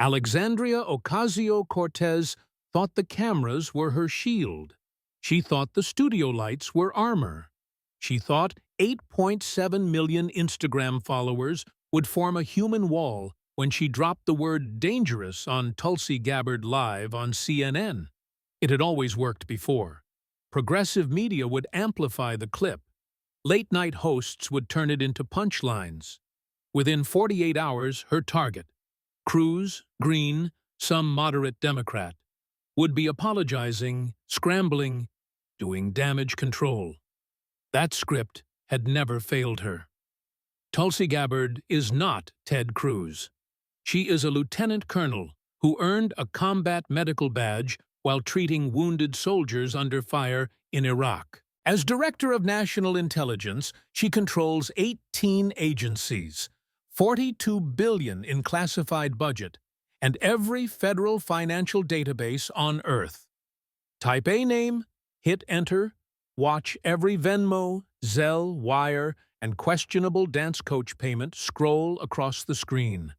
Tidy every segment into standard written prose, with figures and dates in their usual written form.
Alexandria Ocasio-Cortez thought the cameras were her shield. She thought the studio lights were armor. She thought 8.7 million Instagram followers would form a human wall when she dropped the word dangerous on Tulsi Gabbard live on CNN. It had always worked before. Progressive media would amplify the clip. Late-night hosts would turn it into punchlines. Within 48 hours, her target, Cruz, Green, some moderate Democrat, would be apologizing, scrambling, doing damage control. That script had never failed her. Tulsi Gabbard is not Ted Cruz. She is a lieutenant colonel who earned a combat medical badge while treating wounded soldiers under fire in Iraq. As Director of National Intelligence, she controls 18 agencies, $42 billion in classified budget, and every federal financial database on Earth. Type a name, hit enter, watch every Venmo, Zelle, Wire, and questionable dance coach payment scroll across the screen.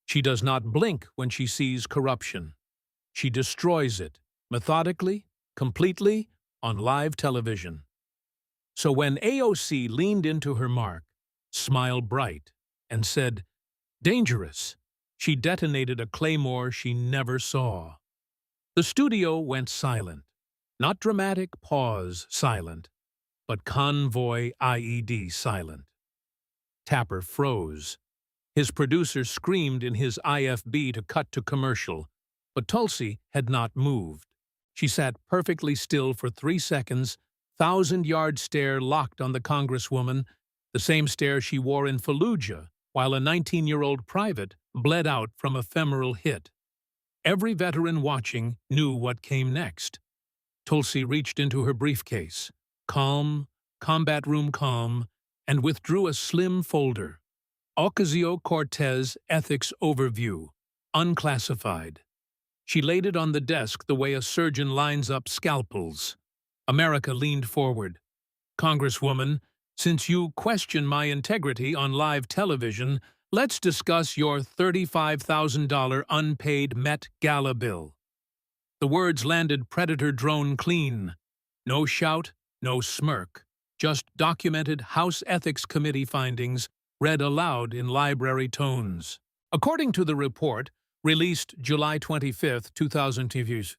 She does not blink when she sees corruption. She destroys it, methodically, completely, on live television. So when AOC leaned into her mark, smiled bright, and said, "Dangerous," she detonated a claymore she never saw. The studio went silent. Not dramatic pause silent, but convoy IED silent. Tapper froze. His producer screamed in his IFB to cut to commercial, but Tulsi had not moved. She sat perfectly still for 3 seconds, 1,000-yard stare locked on the Congresswoman, the same stare she wore in Fallujah while a 19-year-old private bled out from a femoral hit. Every veteran watching knew what came next. Tulsi reached into her briefcase, calm, combat room calm, and withdrew a slim folder. Ocasio-Cortez Ethics Overview, unclassified. She laid it on the desk the way a surgeon lines up scalpels. America leaned forward. "Congresswoman, since you question my integrity on live television, let's discuss your $35,000 unpaid Met-Gala bill." The words landed Predator drone clean. No shout, no smirk. Just documented House Ethics Committee findings read aloud in library tones. According to the report, released July 25, 2002,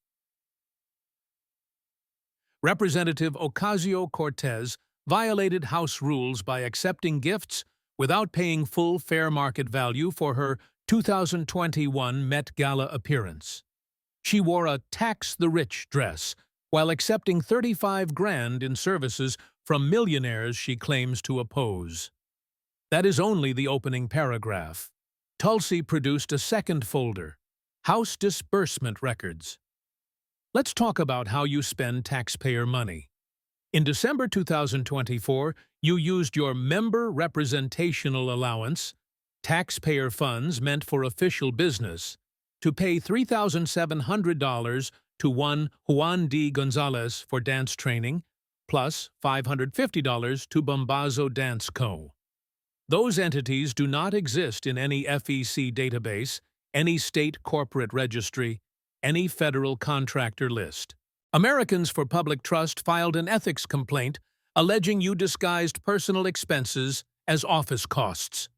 Representative Ocasio-Cortez violated House rules by accepting gifts without paying full fair market value for her 2021 Met-Gala appearance. She wore a tax the rich dress while accepting $35,000 in services from millionaires she claims to oppose. That is only the opening paragraph. Tulsi produced a second folder, House Disbursement Records. Let's talk about how you spend taxpayer money. In December 2024, you used your member representational allowance, taxpayer funds meant for official business, to pay $3,700 to one Juan D. Gonzalez for dance training, plus $550 to Bombazo Dance Co. Those entities do not exist in any FEC database, any state corporate registry, any federal contractor list. Americans for Public Trust filed an ethics complaint alleging you disguised personal expenses as office costs.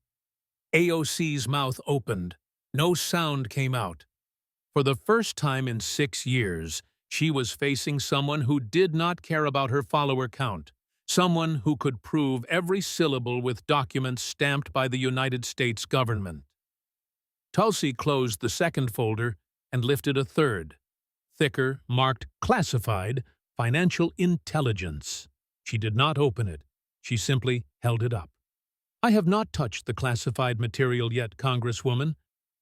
AOC's mouth opened. No sound came out. For the first time in 6 years, she was facing someone who did not care about her follower count, someone who could prove every syllable with documents stamped by the United States government. Tulsi closed the second folder and lifted a third, thicker, marked Classified, Financial Intelligence. She did not open it. She simply held it up. "I have not touched the classified material yet, Congresswoman.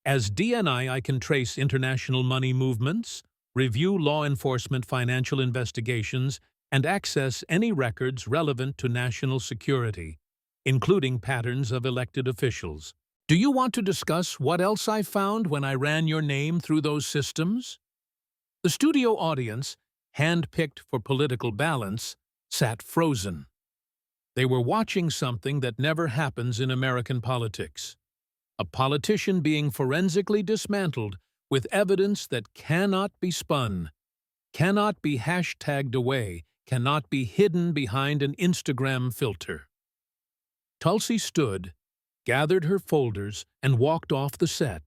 As DNI, I can trace international money movements, review law enforcement financial investigations, and access any records relevant to national security, including patterns of elected officials. Do you want to discuss what else I found when I ran your name through those systems?" The studio audience, hand-picked for political balance, sat frozen. They were watching something that never happens in American politics. A politician being forensically dismantled with evidence that cannot be spun, cannot be hashtagged away, cannot be hidden behind an Instagram filter. Tulsi stood, gathered her folders, and walked off the set,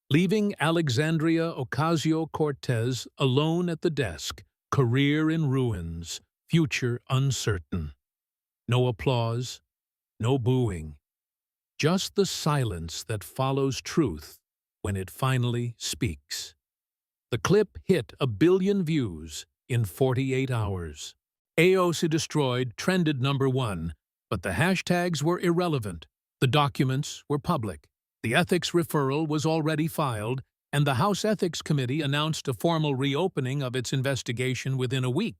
leaving Alexandria Ocasio-Cortez alone at the desk, career in ruins, future uncertain. No applause, no booing, just the silence that follows truth when it finally speaks. The clip hit 1 billion views in 48 hours. AOC destroyed trended #1, but the hashtags were irrelevant. The documents were public. The ethics referral was already filed, and the House Ethics Committee announced a formal reopening of its investigation within a week.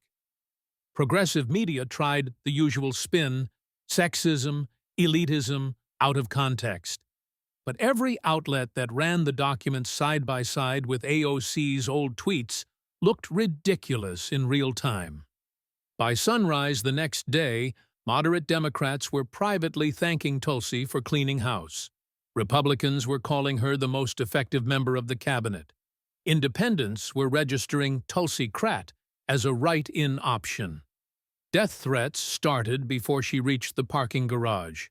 Progressive media tried the usual spin, sexism, elitism, out of context. But every outlet that ran the documents side by side with AOC's old tweets looked ridiculous in real time. By sunrise the next day, moderate Democrats were privately thanking Tulsi for cleaning house. Republicans were calling her the most effective member of the cabinet. Independents were registering Tulsi-crat as a write-in option. Death threats started before she reached the parking garage.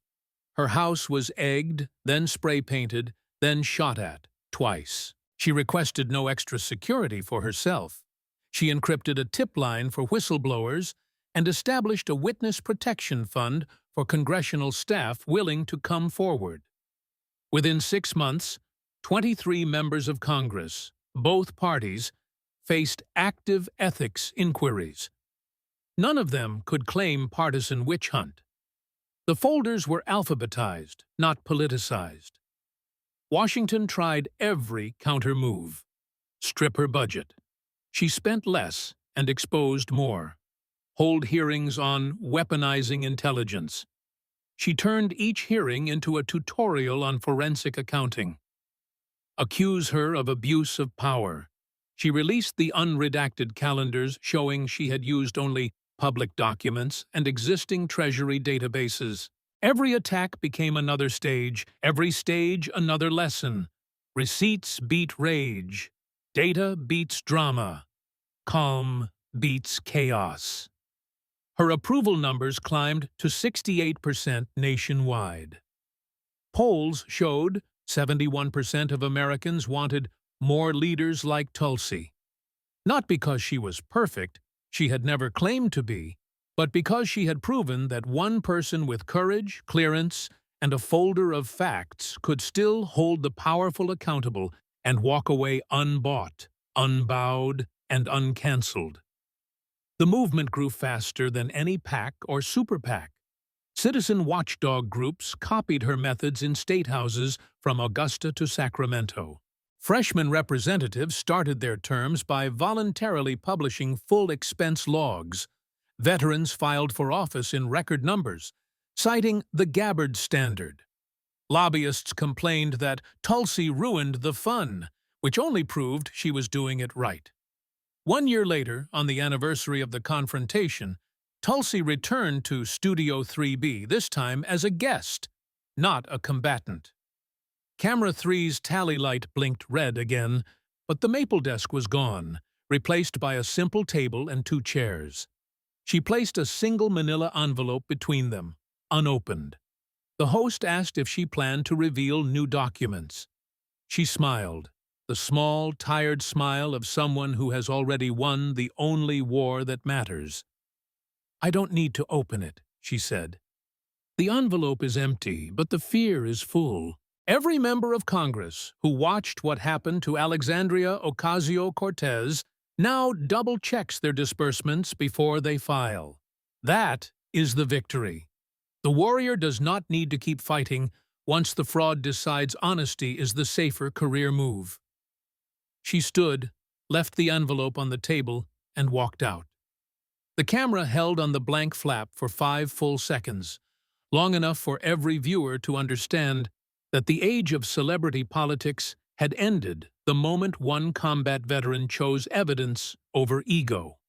Her house was egged, then spray-painted, then shot at, twice. She requested no extra security for herself. She encrypted a tip line for whistleblowers and established a witness protection fund for congressional staff willing to come forward. Within 6 months, 23 members of Congress, both parties, faced active ethics inquiries. None of them could claim partisan witch hunt. The folders were alphabetized, not politicized. Washington tried every counter-move. Strip her budget. She spent less and exposed more. Hold hearings on weaponizing intelligence. She turned each hearing into a tutorial on forensic accounting. Accuse her of abuse of power. She released the unredacted calendars showing she had used only public documents and existing Treasury databases. Every attack became another stage, every stage another lesson. Receipts beat rage. Data beats drama. Calm beats chaos. Her approval numbers climbed to 68% nationwide. Polls showed 71% of Americans wanted more leaders like Tulsi. Not because she was perfect, she had never claimed to be, but because she had proven that one person with courage, clearance, and a folder of facts could still hold the powerful accountable and walk away unbought, unbowed, and uncancelled. The movement grew faster than any PAC or super PAC. Citizen watchdog groups copied her methods in state houses from Augusta to Sacramento. Freshman representatives started their terms by voluntarily publishing full expense logs. Veterans filed for office in record numbers, citing the Gabbard standard. Lobbyists complained that Tulsi ruined the fun, which only proved she was doing it right. 1 year later, on the anniversary of the confrontation, Tulsi returned to Studio 3B, this time as a guest, not a combatant. Camera 3's tally light blinked red again, but the maple desk was gone, replaced by a simple table and 2 chairs. She placed a single manila envelope between them, unopened. The host asked if she planned to reveal new documents. She smiled, the small, tired smile of someone who has already won the only war that matters. "I don't need to open it," she said. "The envelope is empty, but the fear is full." Every member of Congress who watched what happened to Alexandria Ocasio-Cortez now double-checks their disbursements before they file. That is the victory. The warrior does not need to keep fighting once the fraud decides honesty is the safer career move. She stood, left the envelope on the table, and walked out. The camera held on the blank flap for 5 full seconds, long enough for every viewer to understand that the age of celebrity politics had ended the moment one combat veteran chose evidence over ego.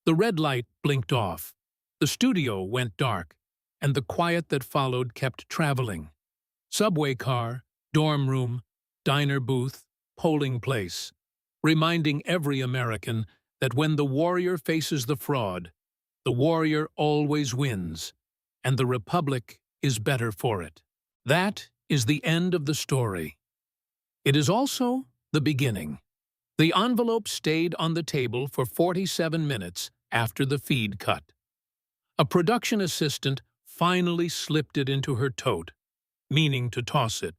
The red light blinked off, the studio went dark, and the quiet that followed kept traveling. Subway car, dorm room, diner booth, polling place, reminding every American that when the warrior faces the fraud, the warrior always wins, and the Republic is better for it. That is the end of the story. It is also the beginning. The envelope stayed on the table for 47 minutes after the feed cut. A production assistant finally slipped it into her tote, meaning to toss it,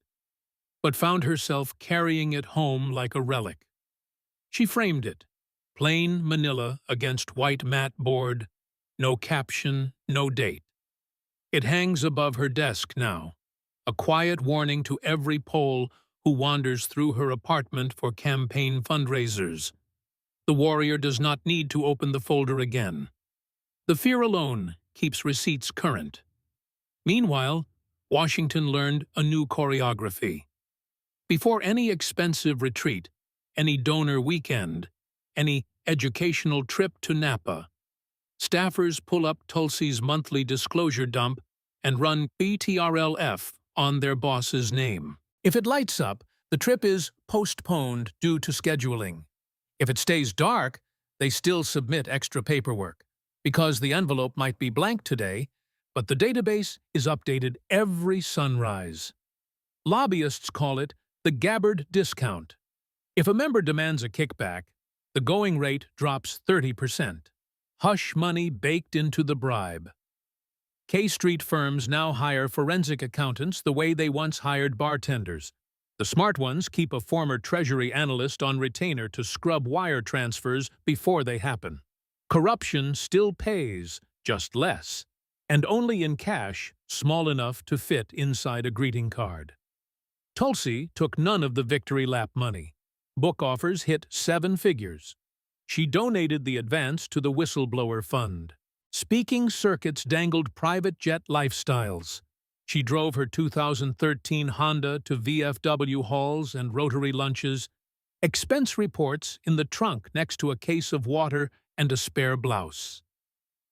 but found herself carrying it home like a relic. She framed it, plain manila against white matte board, no caption, no date. It hangs above her desk now, a quiet warning to every Pole who wanders through her apartment for campaign fundraisers. The warrior does not need to open the folder again. The fear alone keeps receipts current. Meanwhile, Washington learned a new choreography. Before any expensive retreat, any donor weekend, any educational trip to Napa, staffers pull up Tulsi's monthly disclosure dump and run BTRLF on their boss's name. If it lights up, the trip is postponed due to scheduling. If it stays dark, they still submit extra paperwork, because the envelope might be blank today, but the database is updated every sunrise. Lobbyists call it the Gabbard discount. If a member demands a kickback, the going rate drops 30%. Hush money baked into the bribe. K Street firms now hire forensic accountants the way they once hired bartenders. The smart ones keep a former Treasury analyst on retainer to scrub wire transfers before they happen. Corruption still pays, just less, and only in cash small enough to fit inside a greeting card. Tulsi took none of the victory lap money. Book offers hit 7 figures. She donated the advance to the whistleblower fund. Speaking circuits dangled private jet lifestyles. She drove her 2013 Honda to VFW halls and Rotary lunches, expense reports in the trunk next to a case of water and a spare blouse.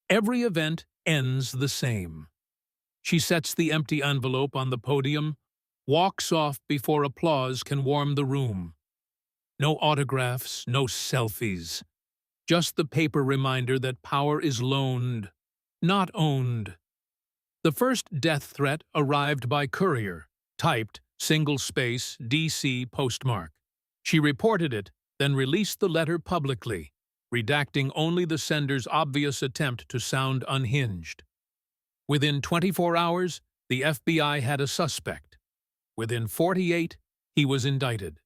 Every event ends the same. She sets the empty envelope on the podium, walks off before applause can warm the room. No autographs, no selfies. Just the paper reminder that power is loaned, not owned. The first death threat arrived by courier, typed, single-space, DC postmark. She reported it, then released the letter publicly, redacting only the sender's obvious attempt to sound unhinged. Within 24 hours, the FBI had a suspect. Within 48, he was indicted.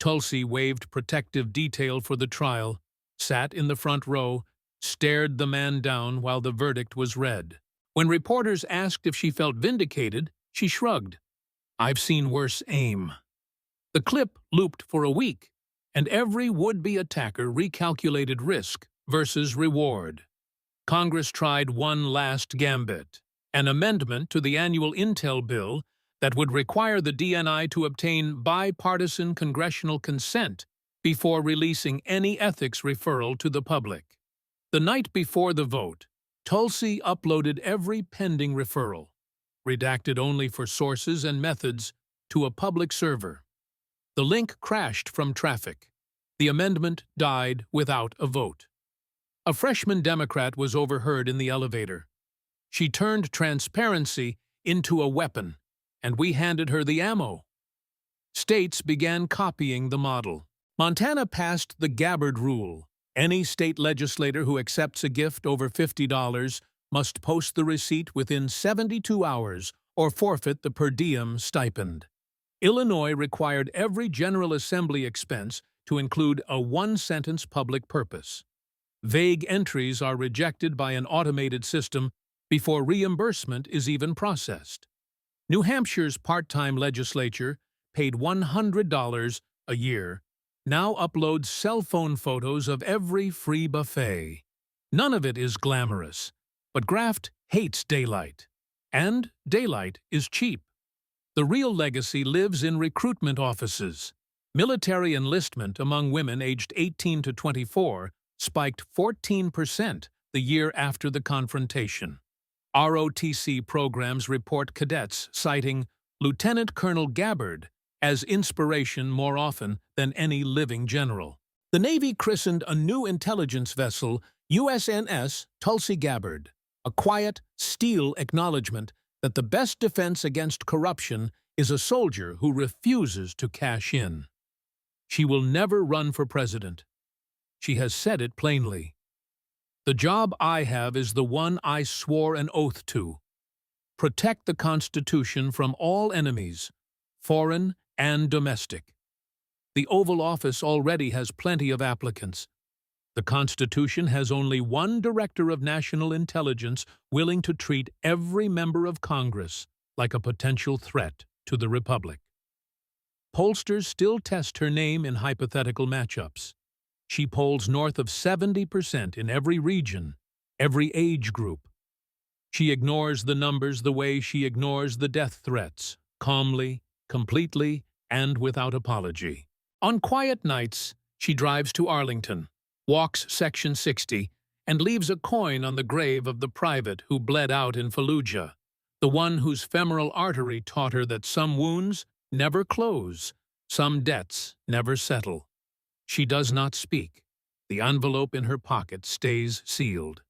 Tulsi waived protective detail for the trial, sat in the front row, stared the man down while the verdict was read. When reporters asked if she felt vindicated, she shrugged. "I've seen worse aim." The clip looped for a week, and every would-be attacker recalculated risk versus reward. Congress tried one last gambit, an amendment to the annual intel bill that would require the DNI to obtain bipartisan congressional consent before releasing any ethics referral to the public. The night before the vote, Tulsi uploaded every pending referral, redacted only for sources and methods, to a public server. The link crashed from traffic. The amendment died without a vote. A freshman Democrat was overheard in the elevator. She turned transparency into a weapon, and we handed her the ammo. States began copying the model. Montana passed the Gabbard rule. Any state legislator who accepts a gift over $50 must post the receipt within 72 hours or forfeit the per diem stipend. Illinois required every General Assembly expense to include a one-sentence public purpose. Vague entries are rejected by an automated system before reimbursement is even processed. New Hampshire's part-time legislature, paid $100 a year, now uploads cell phone photos of every free buffet. None of it is glamorous, but graft hates daylight. And daylight is cheap. The real legacy lives in recruitment offices. Military enlistment among women aged 18 to 24 spiked 14% the year after the confrontation. ROTC programs report cadets citing Lieutenant Colonel Gabbard as inspiration more often than any living general. The Navy christened a new intelligence vessel USNS Tulsi Gabbard, a quiet, steel acknowledgement that the best defense against corruption is a soldier who refuses to cash in. She will never run for president. She has said it plainly. The job I have is the one I swore an oath to. Protect the Constitution from all enemies, foreign and domestic. The Oval Office already has plenty of applicants. The Constitution has only one Director of National Intelligence willing to treat every member of Congress like a potential threat to the Republic. Pollsters still test her name in hypothetical matchups. She polls north of 70% in every region, every age group. She ignores the numbers the way she ignores the death threats, calmly, completely, and without apology. On quiet nights, she drives to Arlington, walks Section 60, and leaves a coin on the grave of the private who bled out in Fallujah, the one whose femoral artery taught her that some wounds never close, some debts never settle. She does not speak. The envelope in her pocket stays sealed.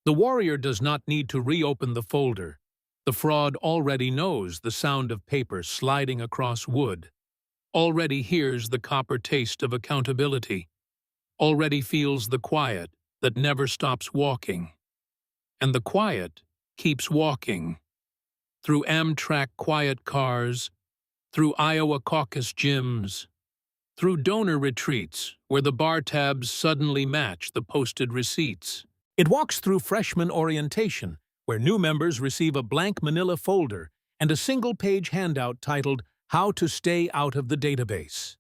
The warrior does not need to reopen the folder. The fraud already knows the sound of paper sliding across wood, already hears the copper taste of accountability, already feels the quiet that never stops walking. And the quiet keeps walking. Through Amtrak quiet cars, through Iowa caucus gyms, through donor retreats where the bar tabs suddenly match the posted receipts. It walks through freshman orientation, where new members receive a blank manila folder and a single-page handout titled How to Stay Out of the Database.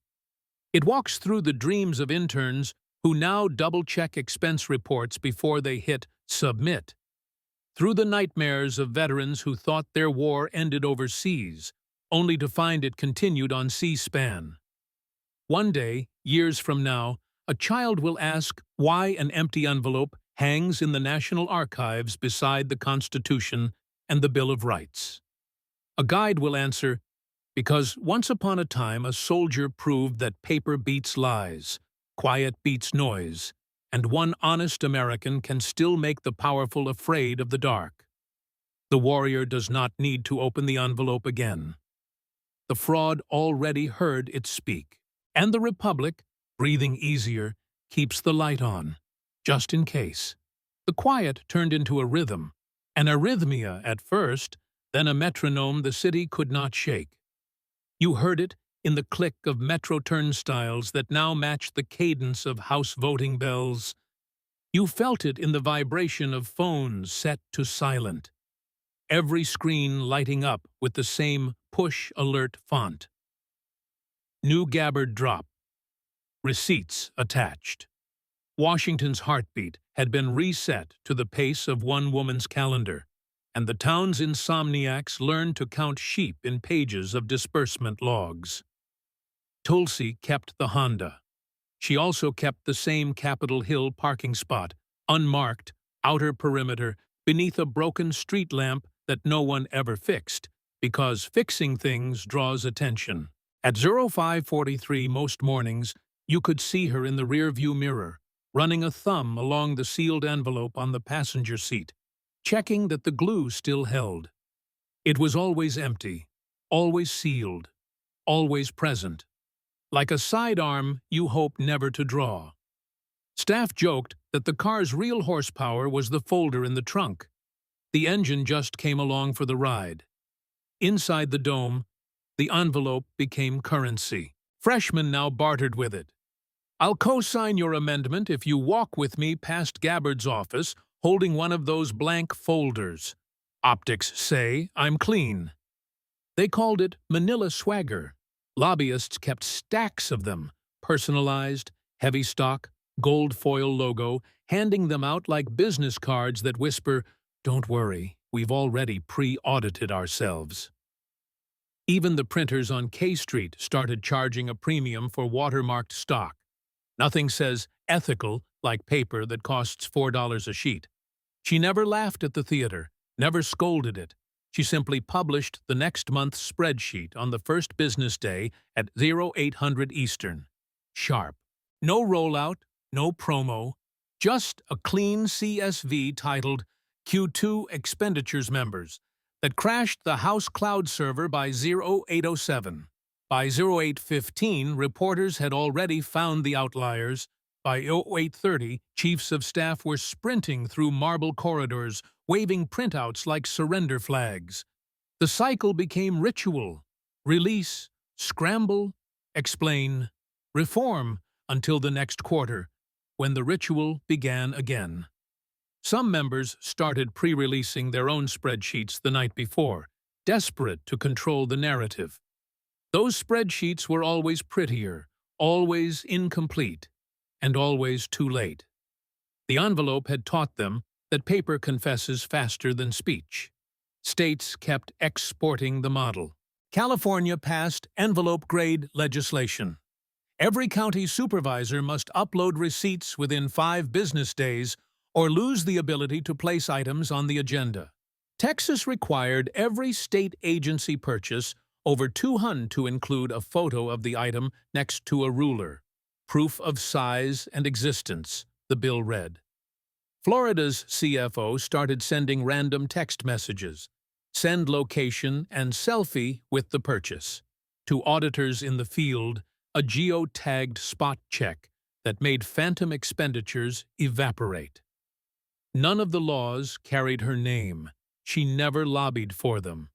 It walks through the dreams of interns who now double-check expense reports before they hit submit. Through the nightmares of veterans who thought their war ended overseas, only to find it continued on C-SPAN. One day, years from now, a child will ask why an empty envelope hangs in the National Archives beside the Constitution and the Bill of Rights. A guide will answer, because once upon a time a soldier proved that paper beats lies, quiet beats noise, and one honest American can still make the powerful afraid of the dark. The warrior does not need to open the envelope again. The fraud already heard it speak. And the Republic, breathing easier, keeps the light on, just in case. The quiet turned into a rhythm, an arrhythmia at first, then a metronome the city could not shake. You heard it in the click of metro turnstiles that now matched the cadence of House voting bells. You felt it in the vibration of phones set to silent, every screen lighting up with the same push alert font. New Gabbard drop. Receipts attached. Washington's heartbeat had been reset to the pace of one woman's calendar, and the town's insomniacs learned to count sheep in pages of disbursement logs. Tulsi kept the Honda. She also kept the same Capitol Hill parking spot, unmarked, outer perimeter, beneath a broken street lamp that no one ever fixed, because fixing things draws attention. At 05:43 most mornings, you could see her in the rearview mirror, running a thumb along the sealed envelope on the passenger seat, checking that the glue still held. It was always empty, always sealed, always present, like a sidearm you hope never to draw. Staff joked that the car's real horsepower was the folder in the trunk. The engine just came along for the ride. Inside the dome, the envelope became currency. Freshmen now bartered with it. I'll co-sign your amendment if you walk with me past Gabbard's office holding one of those blank folders. Optics say I'm clean. They called it Manila swagger. Lobbyists kept stacks of them, personalized, heavy stock, gold foil logo, handing them out like business cards that whisper, "Don't worry, we've already pre-audited ourselves." Even the printers on K Street started charging a premium for watermarked stock. Nothing says ethical like paper that costs $4 a sheet. She never laughed at the theater, never scolded it, She simply published the next month's spreadsheet on the first business day at 0800 Eastern. Sharp. No rollout, no promo, just a clean CSV titled Q2 Expenditures Members that crashed the House cloud server by 0807. By 0815, reporters had already found the outliers. By 0830, chiefs of staff were sprinting through marble corridors, waving printouts like surrender flags. The cycle became ritual: release, scramble, explain, reform, until the next quarter, when the ritual began again. Some members started pre-releasing their own spreadsheets the night before, desperate to control the narrative. Those spreadsheets were always prettier, always incomplete, and always too late. The envelope had taught them that paper confesses faster than speech. States kept exporting the model. California passed envelope-grade legislation. Every county supervisor must upload receipts within 5 business days or lose the ability to place items on the agenda. Texas required every state agency purchase over $200 to include a photo of the item next to a ruler. Proof of size and existence, the bill read. Florida's CFO started sending random text messages, send location and selfie with the purchase. To auditors in the field, a geo-tagged spot check that made phantom expenditures evaporate. None of the laws carried her name. She never lobbied for them.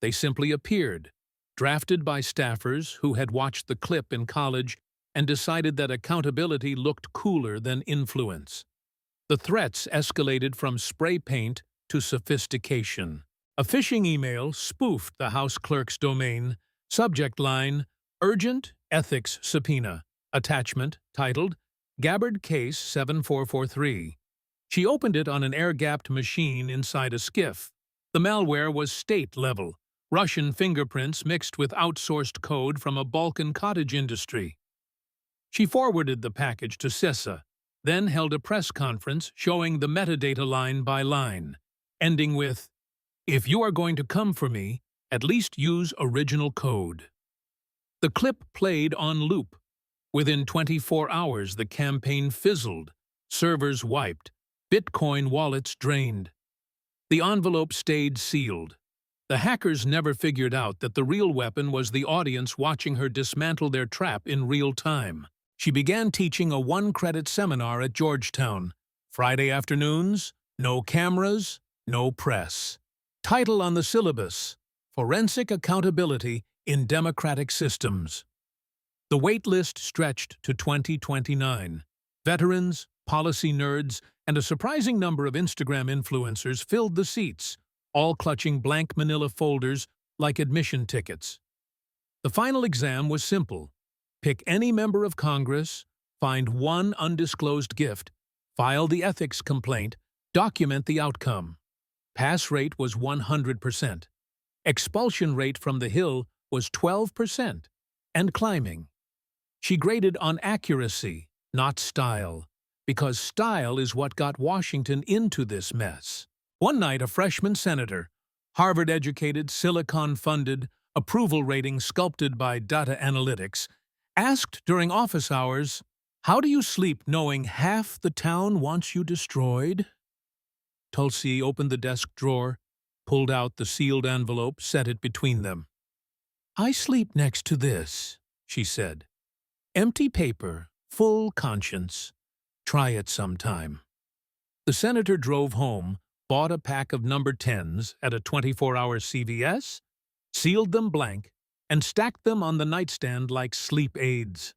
They simply appeared, drafted by staffers who had watched the clip in college and decided that accountability looked cooler than influence. The threats escalated from spray paint to sophistication. A phishing email spoofed the House clerk's domain, subject line, Urgent Ethics Subpoena, attachment titled, Gabbard Case 7443. She opened it on an air-gapped machine inside a skiff. The malware was state-level, Russian fingerprints mixed with outsourced code from a Balkan cottage industry. She forwarded the package to CISA, then held a press conference showing the metadata line by line, ending with, "If you are going to come for me, at least use original code." The clip played on loop. Within 24 hours, the campaign fizzled, servers wiped, Bitcoin wallets drained. The envelope stayed sealed. The hackers never figured out that the real weapon was the audience watching her dismantle their trap in real time. She began teaching a 1-credit seminar at Georgetown. Friday afternoons, no cameras, no press. Title on the syllabus, Forensic Accountability in Democratic Systems. The wait list stretched to 2029. Veterans, policy nerds, and a surprising number of Instagram influencers filled the seats, all clutching blank manila folders like admission tickets. The final exam was simple. Pick any member of Congress, find one undisclosed gift, file the ethics complaint, document the outcome. Pass rate was 100%. Expulsion rate from the Hill was 12%, and climbing. She graded on accuracy, not style, because style is what got Washington into this mess. One night, a freshman senator, Harvard-educated, Silicon-funded, approval rating sculpted by data analytics, asked during office hours, "How do you sleep knowing half the town wants you destroyed?" Tulsi opened the desk drawer, pulled out the sealed envelope, set it between them. "I sleep next to this," she said. "Empty paper, full conscience. Try it sometime." The senator drove home, bought a pack of number 10s at a 24-hour CVS, sealed them blank, and stacked them on the nightstand like sleep aids.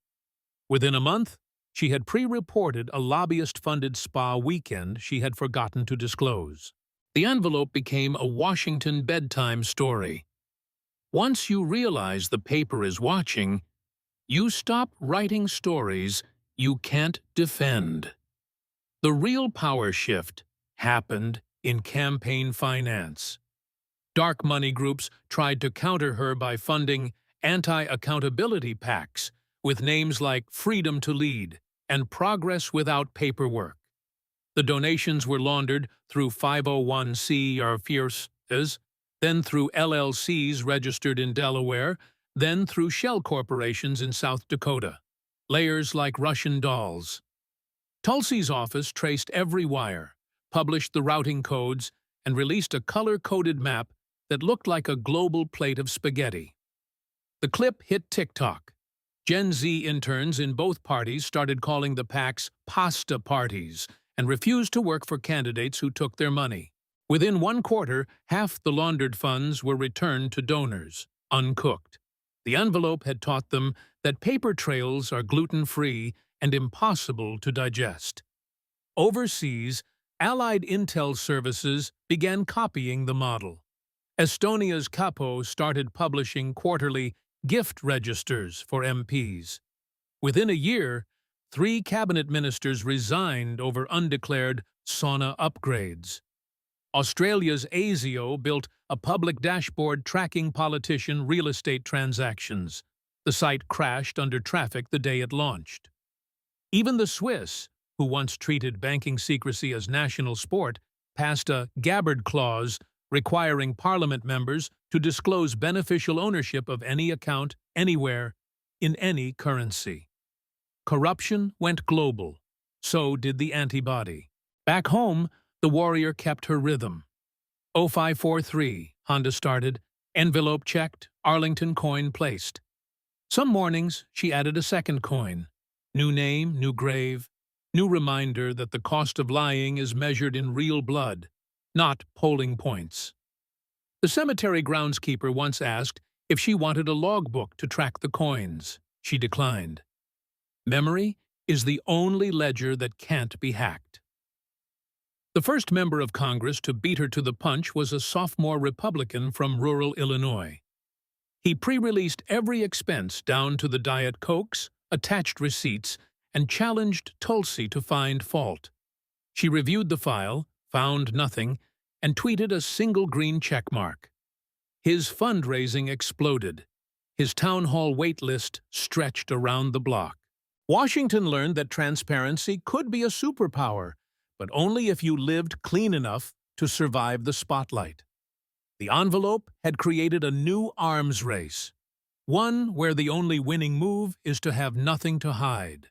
Within a month, she had pre-reported a lobbyist-funded spa weekend she had forgotten to disclose. The envelope became a Washington bedtime story. Once you realize the paper is watching, you stop writing stories you can't defend. The real power shift happened in campaign finance. Dark money groups tried to counter her by funding anti-accountability PACs with names like Freedom to Lead and Progress Without Paperwork. The donations were laundered through 501c or FIRSs then through LLCs registered in Delaware, then through shell corporations in South Dakota. Layers like Russian dolls. Tulsi's office traced every wire, published the routing codes, and released a color-coded map that looked like a global plate of spaghetti. The clip hit TikTok. Gen Z interns in both parties started calling the PACs pasta parties and refused to work for candidates who took their money. Within 1 quarter, half the laundered funds were returned to donors, uncooked. The envelope had taught them that paper trails are gluten-free and impossible to digest. Overseas, allied intel services began copying the model. Estonia's Kapo started publishing quarterly gift registers for MPs. Within a year, 3 cabinet ministers resigned over undeclared sauna upgrades. Australia's ASIO built a public dashboard tracking politician real estate transactions. The site crashed under traffic the day it launched. Even the Swiss, who once treated banking secrecy as national sport, passed a Gabbard clause requiring parliament members to disclose beneficial ownership of any account, anywhere, in any currency. Corruption went global. So did the antibody. Back home, the warrior kept her rhythm. 0543, Honda started, envelope checked, Arlington coin placed. Some mornings, she added a second coin. New name, new grave, new reminder that the cost of lying is measured in real blood, not polling points. The cemetery groundskeeper once asked if she wanted a logbook to track the coins. She declined. Memory is the only ledger that can't be hacked. The first member of Congress to beat her to the punch was a sophomore Republican from rural Illinois. He pre-released every expense down to the Diet Cokes, attached receipts, and challenged Tulsi to find fault. She reviewed the file, found nothing, and tweeted a single green checkmark. His fundraising exploded. His town hall wait list stretched around the block. Washington learned that transparency could be a superpower, but only if you lived clean enough to survive the spotlight. The envelope had created a new arms race, one where the only winning move is to have nothing to hide.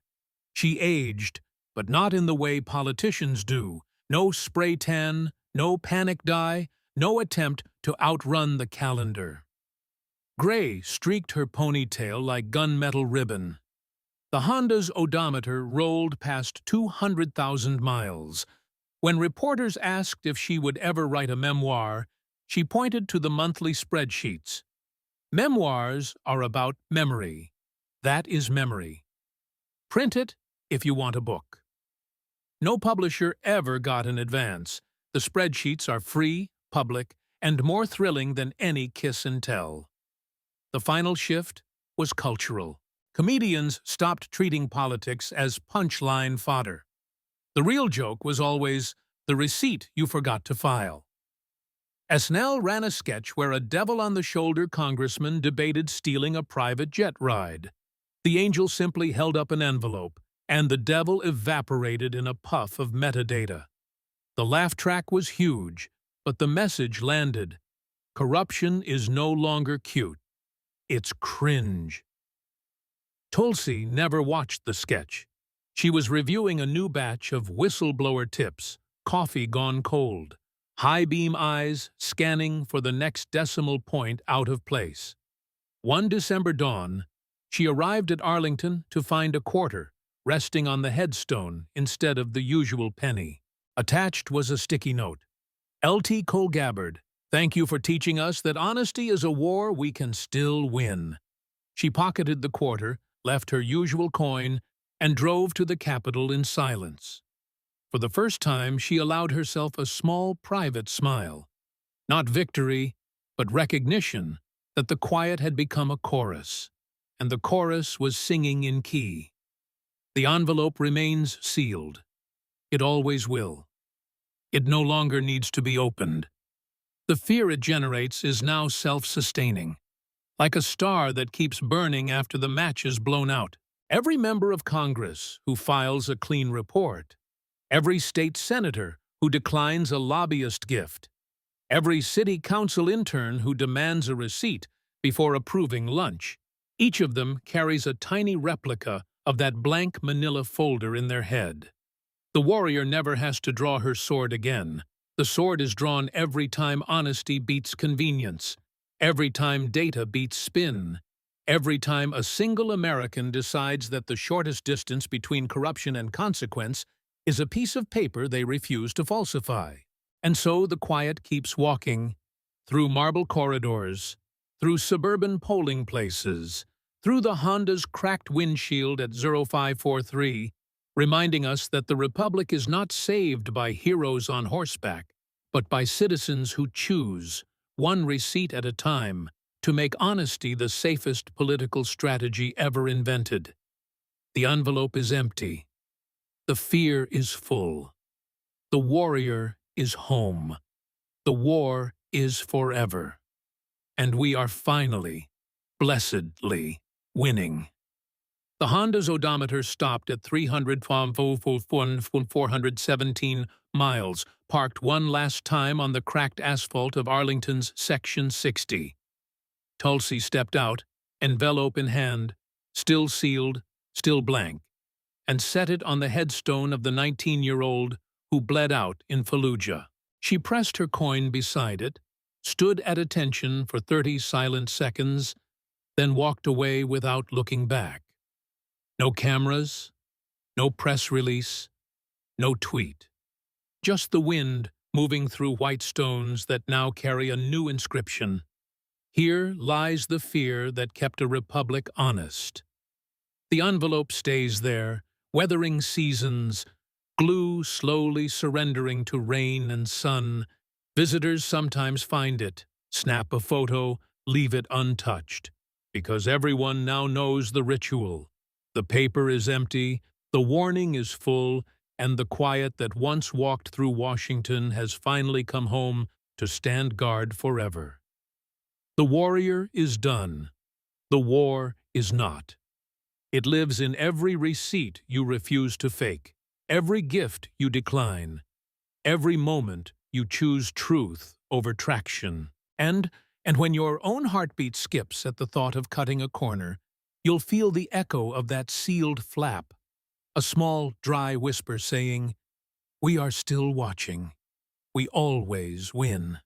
She aged, but not in the way politicians do. No spray tan, no panic dye, no attempt to outrun the calendar. Gray streaked her ponytail like gunmetal ribbon. The Honda's odometer rolled past 200,000 miles. When reporters asked if she would ever write a memoir, she pointed to the monthly spreadsheets. Memoirs are about memory. That is memory. Print it if you want a book. No publisher ever got an advance. The spreadsheets are free, public, and more thrilling than any kiss and tell. The final shift was cultural. Comedians stopped treating politics as punchline fodder. The real joke was always the receipt you forgot to file. SNL ran a sketch where a devil-on-the-shoulder congressman debated stealing a private jet ride. The angel simply held up an envelope, and the devil evaporated in a puff of metadata. The laugh track was huge, but the message landed. Corruption is no longer cute. It's cringe. Tulsi never watched the sketch. She was reviewing a new batch of whistleblower tips, coffee gone cold, high-beam eyes scanning for the next decimal point out of place. One December dawn, she arrived at Arlington to find a quarter resting on the headstone instead of the usual penny. Attached was a sticky note. Lt. Col Gabbard, thank you for teaching us that honesty is a war we can still win. She pocketed the quarter, left her usual coin, and drove to the Capitol in silence. For the first time, she allowed herself a small private smile. Not victory, but recognition that the quiet had become a chorus, and the chorus was singing in key. The envelope remains sealed. It always will. It no longer needs to be opened. The fear it generates is now self-sustaining, like a star that keeps burning after the match is blown out. Every member of Congress who files a clean report, every state senator who declines a lobbyist gift, every city council intern who demands a receipt before approving lunch. Each of them carries a tiny replica of that blank manila folder in their head. The warrior never has to draw her sword again. The sword is drawn every time honesty beats convenience, every time data beats spin, every time a single American decides that the shortest distance between corruption and consequence is a piece of paper they refuse to falsify. And so the quiet keeps walking, through marble corridors, through suburban polling places, through the Honda's cracked windshield at 0543, reminding us that the Republic is not saved by heroes on horseback, but by citizens who choose, one receipt at a time, to make honesty the safest political strategy ever invented. The envelope is empty. The fear is full. The warrior is home. The war is forever. And we are finally, blessedly, winning. The Honda's odometer stopped at 417 miles, parked one last time on the cracked asphalt of Arlington's Section 60. Tulsi stepped out, envelope in hand, still sealed, still blank, and set it on the headstone of the 19-year-old who bled out in Fallujah. She pressed her coin beside it, stood at attention for 30 silent seconds, then walked away without looking back. No cameras, no press release, no tweet. Just the wind moving through white stones that now carry a new inscription. Here lies the fear that kept a republic honest. The envelope stays there, weathering seasons, glue slowly surrendering to rain and sun. Visitors sometimes find it, snap a photo, leave it untouched, because everyone now knows the ritual. The paper is empty, the warning is full, and the quiet that once walked through Washington has finally come home to stand guard forever. The warrior is done. The war is not. It lives in every receipt you refuse to fake, every gift you decline, every moment you choose truth over traction. And when your own heartbeat skips at the thought of cutting a corner, you'll feel the echo of that sealed flap, a small, dry whisper saying, "We are still watching. We always win."